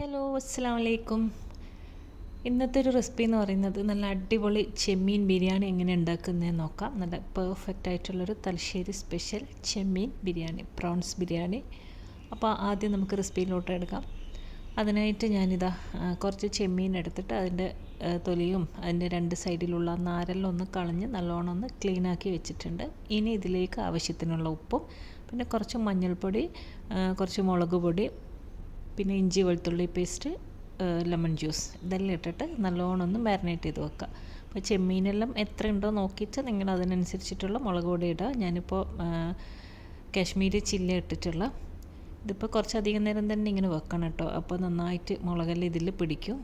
Hello, അസ്സലാമു അലൈക്കും. ഇന്നത്തെ ഒരു റെസിപ്പി എന്ന് പറയുന്നത് നല്ല അടിപൊളി ചെമ്മീൻ ബിരിയാണി എങ്ങനെ ഉണ്ടാക്കുന്നതെന്ന് നോക്കാം. നല്ല പെർഫെക്റ്റ് ആയിട്ടുള്ളൊരു തലശ്ശേരി സ്പെഷ്യൽ ചെമ്മീൻ ബിരിയാണി, പ്രോൺസ് ബിരിയാണി. അപ്പോൾ ആദ്യം നമുക്ക് റെസിപ്പിയിലോട്ട് എടുക്കാം. അതിനായിട്ട് ഞാനിതാ കുറച്ച് ചെമ്മീൻ എടുത്തിട്ട് അതിൻ്റെ തൊലിയും അതിൻ്റെ രണ്ട് സൈഡിലുള്ള നാരെല്ലാം ഒന്ന് കളഞ്ഞ് നല്ലോണം ഒന്ന് ക്ലീനാക്കി വെച്ചിട്ടുണ്ട്. ഇനി ഇതിലേക്ക് ആവശ്യത്തിനുള്ള ഉപ്പും പിന്നെ കുറച്ച് മഞ്ഞൾപ്പൊടി, കുറച്ച് മുളക് പൊടി, പിന്നെ ഇഞ്ചി വെളുത്തുള്ളി പേസ്റ്റ്, ലെമൺ ജ്യൂസ് ഇതെല്ലാം ഇട്ടിട്ട് നല്ലോണം ഒന്ന് മാരിനേറ്റ് ചെയ്ത് വെക്കുക. അപ്പോൾ ചെമ്മീനെല്ലാം എത്ര ഉണ്ടോ നോക്കിയിട്ട് നിങ്ങൾ അതിനനുസരിച്ചിട്ടുള്ള മുളക് പൊടി ഇടുക. ഞാനിപ്പോൾ കാശ്മീരി ചില്ലി ഇട്ടിട്ടുള്ള ഇതിപ്പോൾ കുറച്ചധികം നേരം തന്നെ ഇങ്ങനെ വെക്കണം കേട്ടോ. അപ്പോൾ നന്നായിട്ട് മുളകെല്ലാം ഇതിൽ പിടിക്കും.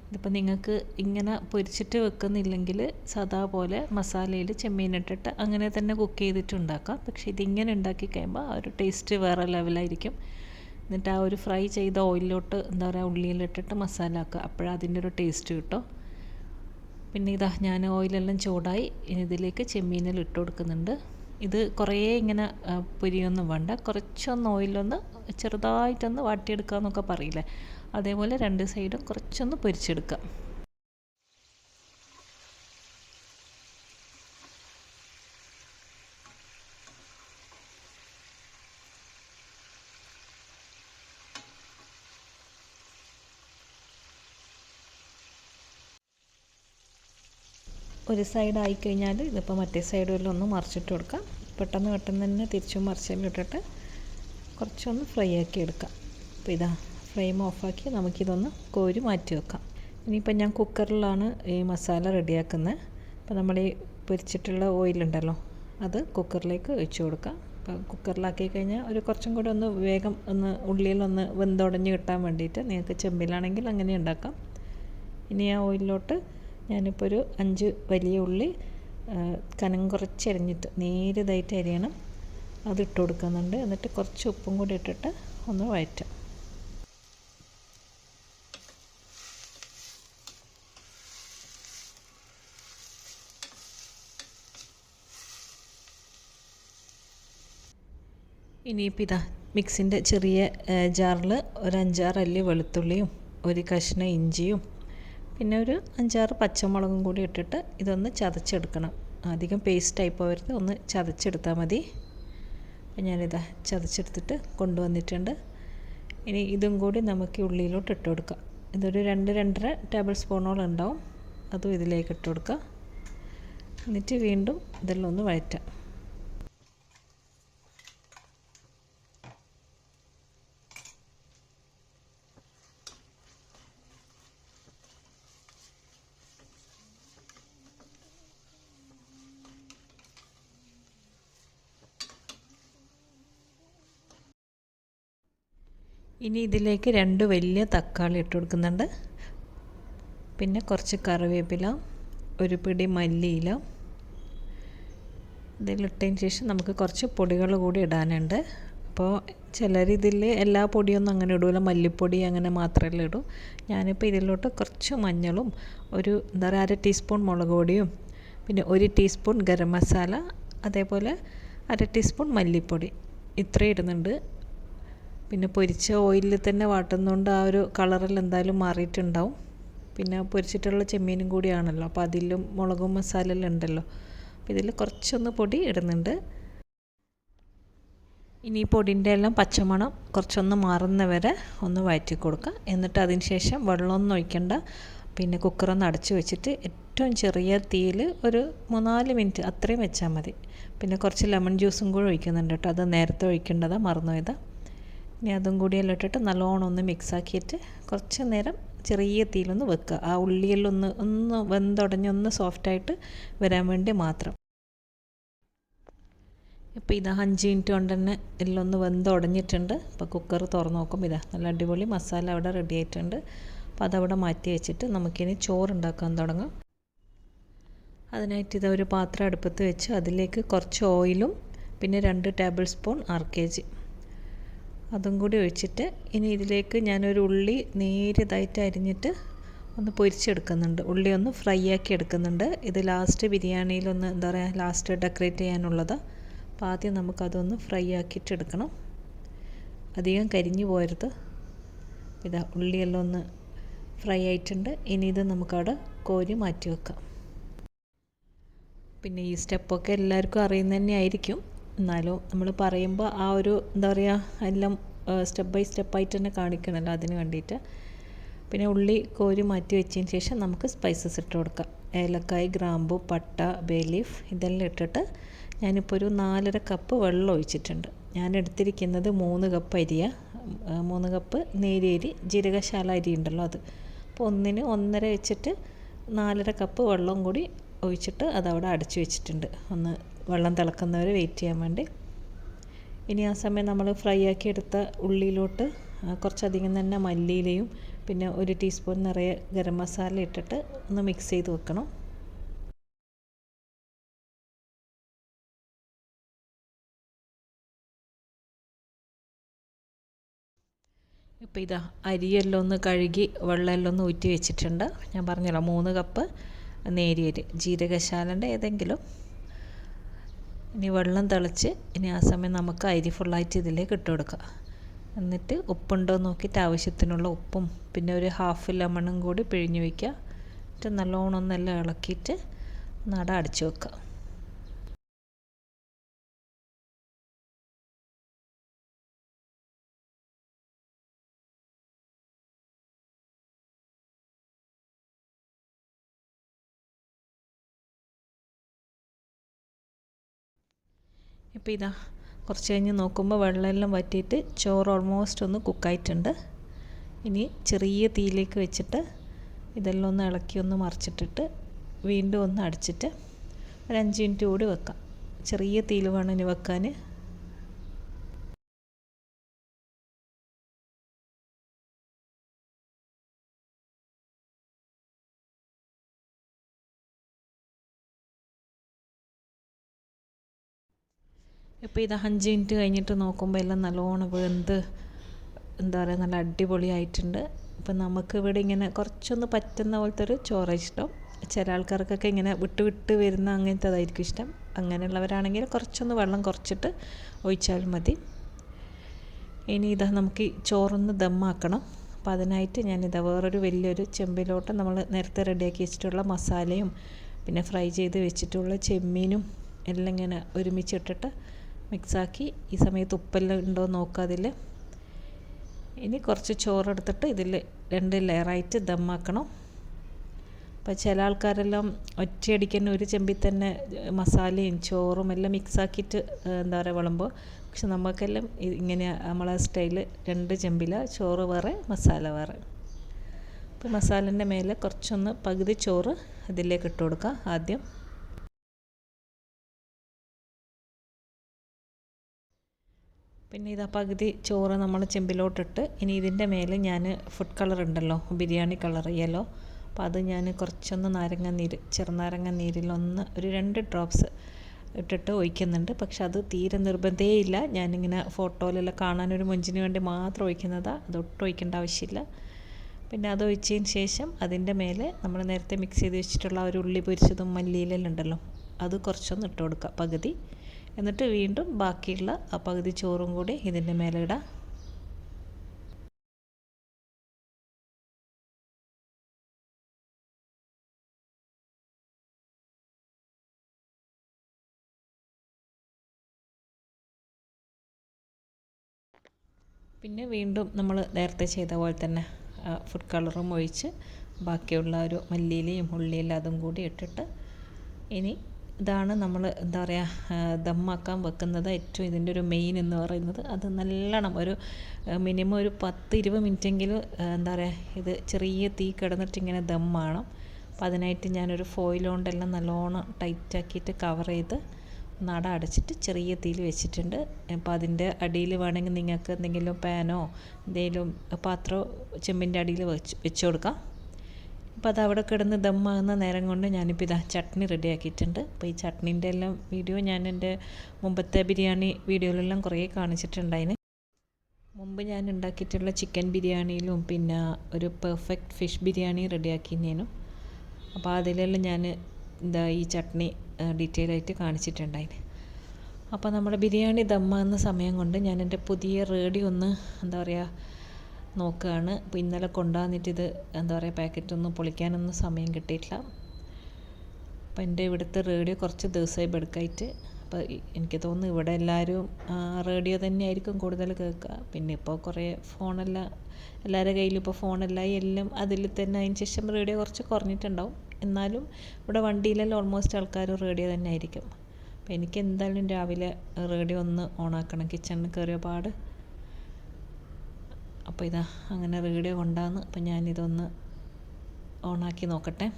ഇതിപ്പോൾ നിങ്ങൾക്ക് ഇങ്ങനെ പൊരിച്ചിട്ട് വെക്കുന്നില്ലെങ്കിൽ സാധാ പോലെ മസാലയിൽ ചെമ്മീനിട്ടിട്ട് അങ്ങനെ തന്നെ കുക്ക് ചെയ്തിട്ട് ഉണ്ടാക്കാം. പക്ഷേ ഇതിങ്ങനെ ഉണ്ടാക്കി കഴിയുമ്പോൾ ആ ഒരു ടേസ്റ്റ് വേറെ ലെവലായിരിക്കും. എന്നിട്ട് ആ ഒരു ഫ്രൈ ചെയ്ത ഓയിലിലോട്ട് എന്താ പറയുക ഉള്ളിയിലിട്ടിട്ട് മസാല ആക്കുക. അപ്പോഴാണ് അതിൻ്റെ ഒരു ടേസ്റ്റ് കിട്ടും. പിന്നെ ഇതാ ഞാൻ ഓയിലെല്ലാം ചൂടായി ഇതിലേക്ക് ചെമ്മീനിൽ ഇട്ട് കൊടുക്കുന്നുണ്ട്. ഇത് കുറേ ഇങ്ങനെ പൊരിയൊന്നും വേണ്ട, കുറച്ചൊന്ന് ഓയിലൊന്ന് ചെറുതായിട്ടൊന്ന് വാട്ടിയെടുക്കുക എന്നൊക്കെ പറയില്ലേ, അതേപോലെ രണ്ട് സൈഡും കുറച്ചൊന്ന് പൊരിച്ചെടുക്കുക. ഒരു സൈഡ് ആയിക്കഴിഞ്ഞാൽ ഇതിപ്പോൾ മറ്റേ സൈഡിലും ഒന്ന് മറിച്ചിട്ട് കൊടുക്കാം. പെട്ടെന്ന് തന്നെ തിരിച്ചും മറിച്ചെല്ലാം ഇട്ടിട്ട് കുറച്ചൊന്ന് ഫ്രൈ ആക്കി എടുക്കാം. അപ്പോൾ ഇതാ ഫ്ലെയിം ഓഫാക്കി നമുക്കിതൊന്ന് കോരി മാറ്റി വെക്കാം. ഇനിയിപ്പോൾ ഞാൻ കുക്കറിലാണ് ഈ മസാല റെഡിയാക്കുന്നത്. അപ്പോൾ നമ്മൾ ഈ പൊരിച്ചിട്ടുള്ള ഓയിലുണ്ടല്ലോ അത് കുക്കറിലേക്ക് ഒഴിച്ചു കൊടുക്കാം. അപ്പോൾ കുക്കറിലാക്കി കഴിഞ്ഞാൽ ഒരു കുറച്ചും കൂടെ ഒന്ന് വേഗം ഒന്ന് ഉള്ളിയിലൊന്ന് വെന്തുടഞ്ഞ് കിട്ടാൻ വേണ്ടിയിട്ട് നിങ്ങൾക്ക് ചെമ്പിലാണെങ്കിൽ അങ്ങനെ ഉണ്ടാക്കാം. ഇനി ആ ഓയിലിലോട്ട് ഞാനിപ്പോൾ ഒരു 5 വലിയ ഉള്ളി കനം കുറച്ച് അരിഞ്ഞിട്ട് നേരിയതായിട്ട് അരിയണം, അതിട്ട് കൊടുക്കുന്നുണ്ട്. എന്നിട്ട് കുറച്ച് ഉപ്പും കൂടി ഇട്ടിട്ട് ഒന്ന് വഴറ്റാം. ഇനിയിപ്പോൾ ഇതാ മിക്സിൻ്റെ ചെറിയ ജാറിൽ ഒരു 5-6 അല്ലി വെളുത്തുള്ളിയും ഒരു കഷ്ണം ഇഞ്ചിയും പിന്നെ ഒരു 5-6 പച്ചമുളകും കൂടി ഇട്ടിട്ട് ഇതൊന്ന് ചതച്ചെടുക്കണം. അധികം പേസ്റ്റ് ആയി പോകരുത്, ഒന്ന് ചതച്ചെടുത്താൽ മതി. അപ്പോൾ ഞാനിതാ ചതച്ചെടുത്തിട്ട് കൊണ്ടുവന്നിട്ടുണ്ട്. ഇനി ഇതും കൂടി നമുക്ക് ഉള്ളിയിലോട്ട് ഇട്ട് കൊടുക്കാം. ഇതൊരു 2-2.5 ടേബിൾ സ്പൂണോളം ഉണ്ടാവും, അതും ഇതിലേക്ക് ഇട്ട് കൊടുക്കുക. എന്നിട്ട് വീണ്ടും ഇതെല്ലാം ഒന്ന് വഴറ്റാം. ഇനി ഇതിലേക്ക് 2 വലിയ തക്കാളി ഇട്ട് കൊടുക്കുന്നുണ്ട്. പിന്നെ കുറച്ച് കറിവേപ്പില, ഒരു പിടി മല്ലിയില. ഇതിലിട്ടതിന് ശേഷം നമുക്ക് കുറച്ച് പൊടികൾ കൂടി ഇടാനുണ്ട്. അപ്പോൾ ചിലർ ഇതിൽ എല്ലാ പൊടിയൊന്നും അങ്ങനെ ഇടില്ല, മല്ലിപ്പൊടി അങ്ങനെ മാത്രമല്ല ഇടും. ഞാനിപ്പോൾ ഇതിലോട്ട് കുറച്ച് മഞ്ഞളും ഒരു എന്താ പറയുക 1/2 ടീസ്പൂൺ മുളക് പൊടിയും പിന്നെ 1 ടീസ്പൂൺ ഗരം മസാല, അതേപോലെ 1/2 ടീസ്പൂൺ മല്ലിപ്പൊടി ഇത്രയും ഇടുന്നുണ്ട്. പിന്നെ പൊരിച്ച ഓയിലിൽ തന്നെ വാട്ടുന്നതുകൊണ്ട് ആ ഒരു കളറെല്ലാം എന്തായാലും മാറിയിട്ടുണ്ടാവും. പിന്നെ പൊരിച്ചിട്ടുള്ള ചെമ്മീനും കൂടിയാണല്ലോ, അപ്പോൾ അതിലും മുളകും മസാലയെല്ലാം ഉണ്ടല്ലോ. അപ്പോൾ ഇതിൽ കുറച്ചൊന്ന് പൊടി ഇടുന്നുണ്ട്. ഇനി ഈ പൊടിൻ്റെ എല്ലാം പച്ചമണം കുറച്ചൊന്ന് മാറുന്ന വരെ ഒന്ന് വഴറ്റി കൊടുക്കുക. എന്നിട്ട് അതിന് ശേഷം വെള്ളമൊന്നും ഒഴിക്കണ്ട, പിന്നെ കുക്കറൊന്ന് അടച്ച് വെച്ചിട്ട് ഏറ്റവും ചെറിയ തീയിൽ ഒരു 3-4 മിനിറ്റ് അത്രയും വെച്ചാൽ മതി. പിന്നെ കുറച്ച് ലെമൺ ജ്യൂസും കൂടി ഒഴിക്കുന്നുണ്ട് കേട്ടോ, അത് നേരത്തെ ഒഴിക്കേണ്ടതാണ്, മറന്നുപോയതാണ്. ഇനി അതും കൂടിയെല്ലാം ഇട്ടിട്ട് നല്ലോണം ഒന്ന് മിക്സാക്കിയിട്ട് കുറച്ച് നേരം ചെറിയ തീയിലൊന്ന് വെക്കുക. ആ ഉള്ളിയെല്ലാം ഒന്ന് വെന്തുടഞ്ഞ് ഒന്ന് സോഫ്റ്റായിട്ട് വരാൻ വേണ്ടി മാത്രം. ഇപ്പോൾ ഇതാ 5 മിനിറ്റ് കൊണ്ട് തന്നെ എല്ലാം ഒന്ന് വെന്തുടഞ്ഞിട്ടുണ്ട്. അപ്പോൾ കുക്കർ തുറന്ന് നോക്കുമ്പോൾ ഇതാ നല്ല അടിപൊളി മസാല അവിടെ റെഡി ആയിട്ടുണ്ട്. അപ്പോൾ അതവിടെ മാറ്റി വെച്ചിട്ട് നമുക്കിനി ചോറുണ്ടാക്കാൻ തുടങ്ങാം. അതിനായിട്ട് ഇതാ ഒരു പാത്രം അടുപ്പത്ത് വെച്ച് അതിലേക്ക് കുറച്ച് ഓയിലും പിന്നെ 2 ടേബിൾ സ്പൂൺ RKG അതും കൂടി ഒഴിച്ചിട്ട് ഇനി ഇതിലേക്ക് ഞാനൊരു ഉള്ളി നേരിയതായിട്ട് അരിഞ്ഞിട്ട് ഒന്ന് പൊരിച്ചെടുക്കുന്നുണ്ട്. ഉള്ളി ഒന്ന് ഫ്രൈ ആക്കി എടുക്കുന്നുണ്ട്. ഇത് ലാസ്റ്റ് ബിരിയാണിയിലൊന്ന് എന്താ പറയുക ലാസ്റ്റ് ഡെക്കറേറ്റ് ചെയ്യാനുള്ളത്. അപ്പോൾ ആദ്യം നമുക്കതൊന്ന് ഫ്രൈ ആക്കിയിട്ട് എടുക്കണം, അധികം കരിഞ്ഞു പോകരുത്. ഇതാ ഉള്ളിയെല്ലാം ഒന്ന് ഫ്രൈ ആയിട്ടുണ്ട്. ഇനി ഇത് നമുക്കവിടെ കോരി മാറ്റി വെക്കാം. പിന്നെ ഈ സ്റ്റെപ്പൊക്കെ എല്ലാവർക്കും അറിയുന്നത് തന്നെ ആയിരിക്കും. എന്നാലും നമ്മൾ പറയുമ്പോൾ ആ ഒരു എന്താ പറയുക എല്ലാം സ്റ്റെപ്പ് ബൈ സ്റ്റെപ്പായിട്ട് തന്നെ കാണിക്കണമല്ലോ, അതിന് വേണ്ടിയിട്ട്. പിന്നെ ഉള്ളി കോരി മാറ്റി വെച്ചതിന് ശേഷം നമുക്ക് സ്പൈസസ് ഇട്ട് കൊടുക്കാം. ഏലക്കായ്, ഗ്രാമ്പു, പട്ട, ബേ ലീഫ് ഇതെല്ലാം ഇട്ടിട്ട് ഞാനിപ്പോൾ ഒരു 4.5 കപ്പ് വെള്ളം ഒഴിച്ചിട്ടുണ്ട്. ഞാൻ എടുത്തിരിക്കുന്നത് 3 കപ്പ് അരിയാണ്. 3 കപ്പ് നേരിയ അരി, ജീരകശാല അരി ഉണ്ടല്ലോ അത്. അപ്പോൾ 1-ന് 1.5 വെച്ചിട്ട് 4.5 കപ്പ് വെള്ളം കൂടി ഒഴിച്ചിട്ട് അതവിടെ അടച്ചു വെച്ചിട്ടുണ്ട്. ഒന്ന് വെള്ളം തിളക്കുന്നവരെ വെയിറ്റ് ചെയ്യാൻ വേണ്ടി. ഇനി ആ സമയം നമ്മൾ ഫ്രൈ ആക്കി എടുത്ത ഉള്ളിയിലോട്ട് കുറച്ചധികം തന്നെ മല്ലിയിലയും പിന്നെ 1 ടീസ്പൂൺ നിറയെ ഗരം മസാല ഇട്ടിട്ട് ഒന്ന് മിക്സ് ചെയ്ത് വെക്കണം. ഇപ്പോൾ ഇതാ അരിയെല്ലാം ഒന്ന് കഴുകി വെള്ളമെല്ലാം ഒന്ന് ഊറ്റി വെച്ചിട്ടുണ്ട്. ഞാൻ പറഞ്ഞല്ലോ 3 കപ്പ് നേരിയ അരി, ജീരകശാലൻ്റെ ഏതെങ്കിലും. ഇനി വെള്ളം തിളച്ച് ഇനി ആ സമയം നമുക്ക് അരി ഫുള്ളായിട്ട് ഇതിലേക്ക് ഇട്ട് കൊടുക്കാം. എന്നിട്ട് ഉപ്പുണ്ടോ നോക്കിയിട്ട് ആവശ്യത്തിനുള്ള ഉപ്പും പിന്നെ ഒരു ഹാഫ് ലെമണും കൂടി പിഴിഞ്ഞ് വയ്ക്കുക. എന്നിട്ട് നല്ലോണം ഒന്നെല്ലാം ഇളക്കിയിട്ട് നട അടച്ചു വെക്കുക. ഇപ്പോൾ ഇതാ കുറച്ച് കഴിഞ്ഞ് നോക്കുമ്പോൾ വെള്ളമെല്ലാം വറ്റിയിട്ട് ചോറ് ഓൾമോസ്റ്റ് ഒന്ന് കുക്കായിട്ടുണ്ട്. ഇനി ചെറിയ തീയിലേക്ക് വെച്ചിട്ട് ഇതെല്ലാം ഒന്ന് ഇളക്കി ഒന്ന് മറിച്ചിട്ടിട്ട് വീണ്ടും ഒന്ന് അടച്ചിട്ട് ഒരു 5 മിനിറ്റ് കൂടി വെക്കാം. ചെറിയ തീയിൽ വേണം ഇനി വെക്കാൻ. ഇപ്പോൾ ഇത് 5 മിനിറ്റ് കഴിഞ്ഞിട്ട് നോക്കുമ്പോൾ എല്ലാം നല്ലോണം വെന്ത് എന്താ പറയുക നല്ല അടിപൊളിയായിട്ടുണ്ട്. ഇപ്പം നമുക്ക് ഇവിടെ ഇങ്ങനെ കുറച്ചൊന്ന് പറ്റുന്ന പോലത്തെ ഒരു ചോറ് ഇഷ്ടം. ചില ആൾക്കാർക്കൊക്കെ ഇങ്ങനെ വിട്ട് വിട്ട് വരുന്ന അങ്ങനത്തെ അതായിരിക്കും ഇഷ്ടം. അങ്ങനെയുള്ളവരാണെങ്കിൽ കുറച്ചൊന്ന് വെള്ളം കുറച്ചിട്ട് ഒഴിച്ചാൽ മതി. ഇനി ഇതാ നമുക്ക് ഈ ചോറൊന്ന് ദമ്മാക്കണം. അപ്പോൾ അതിനായിട്ട് ഞാനിതാ വേറൊരു വലിയൊരു ചെമ്പിലോട്ട് നമ്മൾ നേരത്തെ റെഡിയാക്കി വെച്ചിട്ടുള്ള മസാലയും പിന്നെ ഫ്രൈ ചെയ്ത് വെച്ചിട്ടുള്ള ചെമ്മീനും എല്ലാം ഇങ്ങനെ ഒരുമിച്ചിട്ടിട്ട് മിക്സാക്കി ഈ സമയത്ത് ഉപ്പെല്ലാം ഉണ്ടോ നോക്കുക അതിൽ. ഇനി കുറച്ച് ചോറെടുത്തിട്ട് ഇതിൽ 2 ലെയറായിട്ട് ദമ്മാക്കണം. അപ്പോൾ ചില ആൾക്കാരെല്ലാം ഒറ്റയടിക്ക് ഒരു ചെമ്പിൽ തന്നെ മസാലയും ചോറും എല്ലാം മിക്സാക്കിയിട്ട് എന്താ പറയുക വിളമ്പോൾ. പക്ഷെ നമുക്കെല്ലാം ഇങ്ങനെ നമ്മളെ സ്റ്റൈൽ 2 ചെമ്പിലാണ്, ചോറ് വേറെ മസാല വേറെ. അപ്പോൾ മസാലേൻ്റെ മേലെ കുറച്ചൊന്ന് പകുതി ചോറ് ഇതിലേക്ക് ഇട്ട് കൊടുക്കുക ആദ്യം. പിന്നെ ഇതാ പകുതി ചോറ് നമ്മൾ ചെമ്പിലോട്ടിട്ട് ഇനി ഇതിൻ്റെ മേലെ ഞാൻ ഫുഡ് കളർ ഉണ്ടല്ലോ, ബിരിയാണി കളർ യെല്ലോ. അപ്പോൾ അത് ഞാൻ കുറച്ചൊന്ന് ചെറുനാരങ്ങ നീരിലൊന്ന് ഒരു 2 ഡ്രോപ്സ് ഇട്ടിട്ട് ഒഴിക്കുന്നുണ്ട്. പക്ഷെ അത് തീരെ നിർബന്ധമേ ഇല്ല. ഞാനിങ്ങനെ ഫോട്ടോയിലെല്ലാം കാണാനൊരു മൊഞ്ചിന് വേണ്ടി മാത്രം ഒഴിക്കുന്നതാണ്. അതൊട്ടും ഒഴിക്കേണ്ട ആവശ്യമില്ല. പിന്നെ അത് ഒഴിച്ചതിന് ശേഷം അതിൻ്റെ മേലെ നമ്മൾ നേരത്തെ മിക്സ് ചെയ്ത് വെച്ചിട്ടുള്ള ഒരു ഉള്ളി പൊരിച്ചതും മല്ലിയിലെല്ലാം ഉണ്ടല്ലോ, അത് കുറച്ചൊന്ന് ഇട്ട് കൊടുക്കുക പകുതി. എന്നിട്ട് വീണ്ടും ബാക്കിയുള്ള ആ പകുതി ചോറും കൂടി ഇതിൻ്റെ മേലെ ഇടാം. പിന്നെ വീണ്ടും നമ്മൾ നേരത്തെ ചെയ്ത പോലെ തന്നെ ഫുഡ് കളറും ഒഴിച്ച് ബാക്കിയുള്ള ഒരു മല്ലിയിലയും ഉള്ളിയിലും അതും കൂടി ഇട്ടിട്ട് ഇനി ഇതാണ് നമ്മൾ എന്താ പറയുക ദമ്മാക്കാൻ വെക്കുന്നത്. ഏറ്റവും ഇതിൻ്റെ ഒരു മെയിൻ എന്ന് പറയുന്നത് അത് നല്ലോണം ഒരു മിനിമം ഒരു 10-20 മിനിറ്റെങ്കിലും എന്താ പറയുക ഇത് ചെറിയ തീ കിടന്നിട്ട് ഇങ്ങനെ ദമ്മാണം. അപ്പോൾ അതിനായിട്ട് ഞാനൊരു ഫോയിൽ കൊണ്ടെല്ലാം നല്ലോണം ടൈറ്റാക്കിയിട്ട് കവർ ചെയ്ത് നട അടച്ചിട്ട് ചെറിയ തീയിൽ വെച്ചിട്ടുണ്ട്. അപ്പോൾ അതിൻ്റെ അടിയിൽ വേണമെങ്കിൽ നിങ്ങൾക്ക് എന്തെങ്കിലും പാനോ എന്തെങ്കിലും പാത്രമോ ചെമ്പിൻ്റെ അടിയിൽ വെച്ച് കൊടുക്കാം. അപ്പോൾ അത് അവിടെ കിടന്ന് ദമ്മാകുന്ന നേരം കൊണ്ട് ഞാനിപ്പോൾ ഇതാ ചട്നി റെഡിയാക്കിയിട്ടുണ്ട്. അപ്പോൾ ഈ ചട്നീൻ്റെ എല്ലാം വീഡിയോ ഞാൻ എൻ്റെ മുമ്പത്തെ ബിരിയാണി വീഡിയോയിലെല്ലാം കുറേ കാണിച്ചിട്ടുണ്ടായിന്. മുമ്പ് ഞാൻ ഉണ്ടാക്കിയിട്ടുള്ള ചിക്കൻ ബിരിയാണിയിലും പിന്നെ ഒരു പെർഫെക്റ്റ് ഫിഷ് ബിരിയാണി റെഡിയാക്കിയിരുന്നു. അപ്പോൾ അതിലെല്ലാം ഞാൻ ഈ ചട്നി ഡീറ്റെയിൽ ആയിട്ട് കാണിച്ചിട്ടുണ്ടായിന്. അപ്പോൾ നമ്മുടെ ബിരിയാണി ദമ്മാകുന്ന സമയം കൊണ്ട് ഞാൻ എൻ്റെ പുതിയ റേഡിയോ ഒന്ന് എന്താ പറയുക നോക്കുകയാണ്. അപ്പോൾ ഇന്നലെ കൊണ്ടുവന്നിട്ട് ഇത് എന്താ പറയുക പാക്കറ്റൊന്നും പൊളിക്കാനൊന്നും സമയം കിട്ടിയിട്ടില്ല. അപ്പോൾ എൻ്റെ ഇവിടുത്തെ റേഡിയോ കുറച്ച് ദിവസമായി ബെടുക്കായിട്ട്. അപ്പോൾ എനിക്ക് തോന്നുന്നു ഇവിടെ എല്ലാവരും റേഡിയോ തന്നെയായിരിക്കും കൂടുതൽ കേൾക്കുക. പിന്നെ ഇപ്പോൾ കുറേ ഫോണെല്ലാം എല്ലാവരുടെ കയ്യിലും ഇപ്പോൾ ഫോണെല്ലാം എല്ലാം അതിൽ തന്നെ. അതിന് ശേഷം റേഡിയോ കുറച്ച് കുറഞ്ഞിട്ടുണ്ടാവും. എന്നാലും ഇവിടെ വണ്ടിയിലെല്ലാം ഓൾമോസ്റ്റ് ആൾക്കാർ റേഡിയോ തന്നെ ആയിരിക്കും. അപ്പോൾ എനിക്ക് എന്തായാലും രാവിലെ റേഡിയോ ഒന്ന് ഓണാക്കണം കിച്ചണിൽ കയറിയ പാട്. അപ്പോൾ ഇതാ അങ്ങനെ റേഡിയോ കൊണ്ടാന്ന്. അപ്പോൾ ഞാനിതൊന്ന് ഓണാക്കി നോക്കട്ടെ.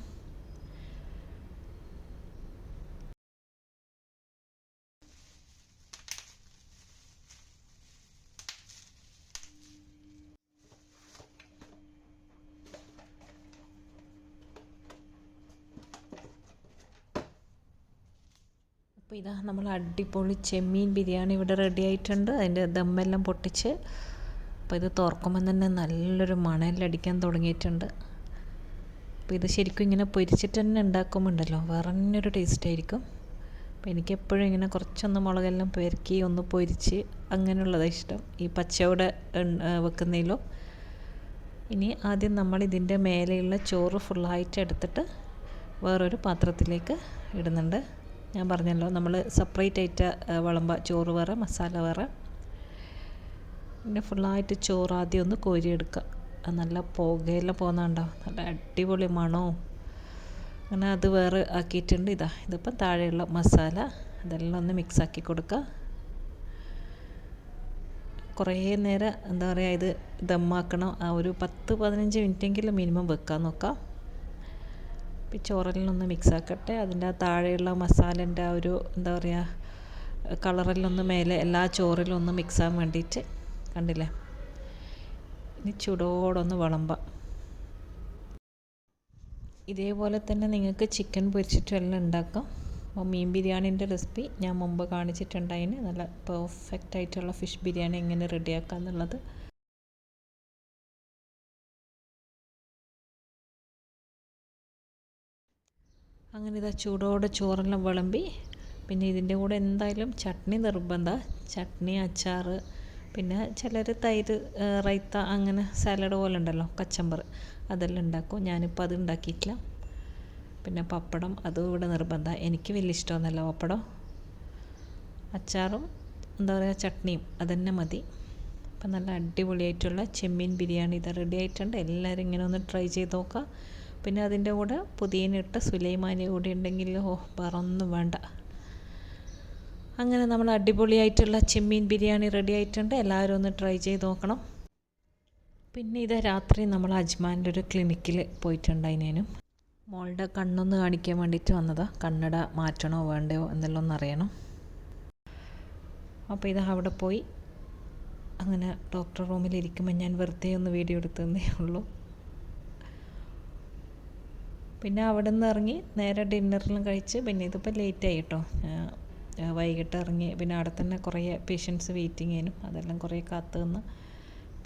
അപ്പോൾ ഇതാ നമ്മൾ അടിപൊളി ചെമ്മീൻ ബിരിയാണി ഇവിടെ റെഡി ആയിട്ടുണ്ട്. അതിൻ്റെ ദമ്മെല്ലാം പൊട്ടിച്ച് അപ്പോൾ ഇത് തുറക്കുമ്പോൾ തന്നെ നല്ലൊരു മണലടിക്കാൻ തുടങ്ങിയിട്ടുണ്ട്. അപ്പോൾ ഇത് ശരിക്കും ഇങ്ങനെ പൊരിച്ചിട്ട് തന്നെ ഉണ്ടാക്കുമ്പോണ്ടല്ലോ വേറെ തന്നെ ഒരു ടേസ്റ്റ് ആയിരിക്കും. അപ്പോൾ എനിക്കെപ്പോഴും ഇങ്ങനെ കുറച്ചൊന്ന് മുളകെല്ലാം പെരക്കി ഒന്ന് പൊരിച്ച് അങ്ങനെയുള്ളതാണ് ഇഷ്ടം, ഈ പച്ചയോടെ വെക്കുന്നതിലോ. ഇനി ആദ്യം നമ്മൾ ഇതിൻ്റെ മേലെയുള്ള ചോറ് ഫുള്ളായിട്ട് എടുത്തിട്ട് വേറൊരു പാത്രത്തിലേക്ക് ഇടുന്നുണ്ട്. ഞാൻ പറഞ്ഞല്ലോ നമ്മൾ സെപ്പറേറ്റ് ആയിട്ട് വിളമ്പ, ചോറ് വേറെ മസാല വേറെ. പിന്നെ ഫുള്ളായിട്ട് ചോറ് ആദ്യം ഒന്ന് കോരിയെടുക്കുക. നല്ല പുകയെല്ലാം പോകുന്നുണ്ടാവും, നല്ല അടിപൊളി മണവും. അങ്ങനെ അത് വേറെ ആക്കിയിട്ടുണ്ട്. ഇതിപ്പം താഴെയുള്ള മസാല അതെല്ലാം ഒന്ന് മിക്സാക്കി കൊടുക്കുക. കുറേ നേരം എന്താ പറയുക ഇത് ദമ്മാക്കണം. ഒരു 10-15 മിനിറ്റെങ്കിലും മിനിമം വെക്കാൻ നോക്കാം. ഈ ചോറെല്ലാം ഒന്ന് മിക്സാക്കട്ടെ. അതിൻ്റെ താഴെയുള്ള മസാലേൻ്റെ ആ ഒരു എന്താ പറയുക കളറെല്ലാം ഒന്ന് മേലെ എല്ലാ ചോറിലും ഒന്ന് മിക്സാകാൻ വേണ്ടിയിട്ട്. കണ്ടില്ലേ, ഇനി ചൂടോടൊന്ന് വിളമ്പാം. ഇതേപോലെ തന്നെ നിങ്ങൾക്ക് ചിക്കൻ പൊരിച്ചിട്ടും എല്ലാം ഉണ്ടാക്കാം. അപ്പോൾ മീൻ ബിരിയാണീൻ്റെ റെസിപ്പി ഞാൻ മുമ്പ് കാണിച്ചിട്ടുണ്ടായിന്. നല്ല പെർഫെക്റ്റ് ആയിട്ടുള്ള ഫിഷ് ബിരിയാണി എങ്ങനെ റെഡിയാക്കുക എന്നുള്ളത്. അങ്ങനെ ഇതാ ചൂടോടെ ചോറെല്ലാം വിളമ്പി. പിന്നെ ഇതിൻ്റെ കൂടെ എന്തായാലും ചട്നി നിർബന്ധം. ചട്നി, അച്ചാർ, പിന്നെ ചിലർ തൈര്, റൈത്ത, അങ്ങനെ സാലഡ് പോലെ ഉണ്ടല്ലോ, കച്ചമ്പർ, അതെല്ലാം ഉണ്ടാക്കും. ഞാനിപ്പോൾ അത് ഉണ്ടാക്കിയിട്ടില്ല. പിന്നെ പപ്പടം അതും ഇവിടെ നിർബന്ധം. എനിക്ക് വലിയ ഇഷ്ടമൊന്നുമല്ല പപ്പടം. അച്ചാറും എന്താ പറയുക ചട്നിയും അതന്നെ മതി. അപ്പം നല്ല അടിപൊളിയായിട്ടുള്ള ചെമ്മീൻ ബിരിയാണി ഇത് റെഡി ആയിട്ടുണ്ട്. എല്ലാവരും ഇങ്ങനെ ഒന്ന് ട്രൈ ചെയ്ത് നോക്കുക. പിന്നെ അതിൻ്റെ കൂടെ പുതിയനിട്ട സുലൈമാനി കൂടി ഉണ്ടെങ്കിൽ വേറെ ഒന്നും വേണ്ട. അങ്ങനെ നമ്മൾ അടിപൊളിയായിട്ടുള്ള ചെമ്മീൻ ബിരിയാണി റെഡി ആയിട്ടുണ്ട്. എല്ലാവരും ഒന്ന് ട്രൈ ചെയ്ത് നോക്കണം. പിന്നെ ഇത് രാത്രി നമ്മൾ അജ്മാൻ്റെ ഒരു ക്ലിനിക്കിൽ പോയിട്ടുണ്ടായിനേനും. മോളുടെ കണ്ണൊന്ന് കാണിക്കാൻ വേണ്ടിയിട്ട് വന്നതാണ്. കണ്ണട മാറ്റണോ വേണ്ടയോ എന്നെല്ലാം ഒന്ന് അറിയണം. അപ്പോൾ ഇത് അവിടെ പോയി അങ്ങനെ ഡോക്ടർ റൂമിലിരിക്കുമ്പോൾ ഞാൻ വെറുതെ ഒന്ന് വീഡിയോ എടുത്തതേ ഉള്ളൂ. പിന്നെ അവിടെ നിന്ന് ഇറങ്ങി നേരെ ഡിന്നറെല്ലാം കഴിച്ച്. പിന്നെ ഇതിപ്പോൾ ലേറ്റായി കേട്ടോ, വൈകിട്ട് ഇറങ്ങി. പിന്നെ അവിടെ തന്നെ കുറേ പേഷ്യൻസ് വെയിറ്റിംഗ് ചെയ്യുന്നു, അതെല്ലാം കുറേ കാത്തു നിന്ന്.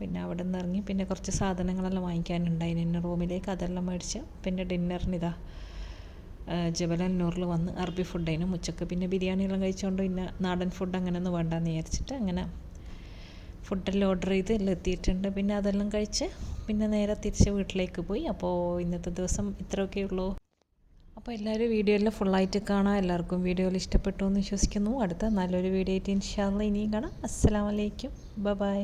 പിന്നെ അവിടെ നിന്ന് ഇറങ്ങി. പിന്നെ കുറച്ച് സാധനങ്ങളെല്ലാം വാങ്ങിക്കാനുണ്ടായിന് എൻ്റെ റൂമിലേക്ക്, അതെല്ലാം മേടിച്ച്. പിന്നെ ഡിന്നറിന് ജബലൽ നൂറിൽ വന്ന് അറബി ഫുഡായിരുന്നു ഉച്ചക്ക്. പിന്നെ ബിരിയാണിയെല്ലാം കഴിച്ചുകൊണ്ട് പിന്നെ നാടൻ ഫുഡ് അങ്ങനെയൊന്നും വേണ്ടെന്ന് വിചാരിച്ചിട്ട് അങ്ങനെ ഫുഡെല്ലാം ഓർഡർ ചെയ്ത് എല്ലാം എത്തിയിട്ടുണ്ട്. പിന്നെ അതെല്ലാം കഴിച്ച് പിന്നെ നേരെ തിരിച്ച് വീട്ടിലേക്ക് പോയി. അപ്പോൾ ഇന്നത്തെ ദിവസം ഇത്രയൊക്കെ ഉള്ളൂ. അപ്പോൾ എല്ലാവരും വീഡിയോ എല്ലാം ഫുള്ളായിട്ട് കാണാം. എല്ലാവർക്കും വീഡിയോയിൽ ഇഷ്ടപ്പെട്ടു എന്ന് വിശ്വസിക്കുന്നു. അടുത്ത നല്ലൊരു വീഡിയോ ആയിട്ട് ഇൻഷാ അല്ലാഹ് ഇനിയും കാണാം. അസ്സലാമു അലൈക്കും, ബൈ.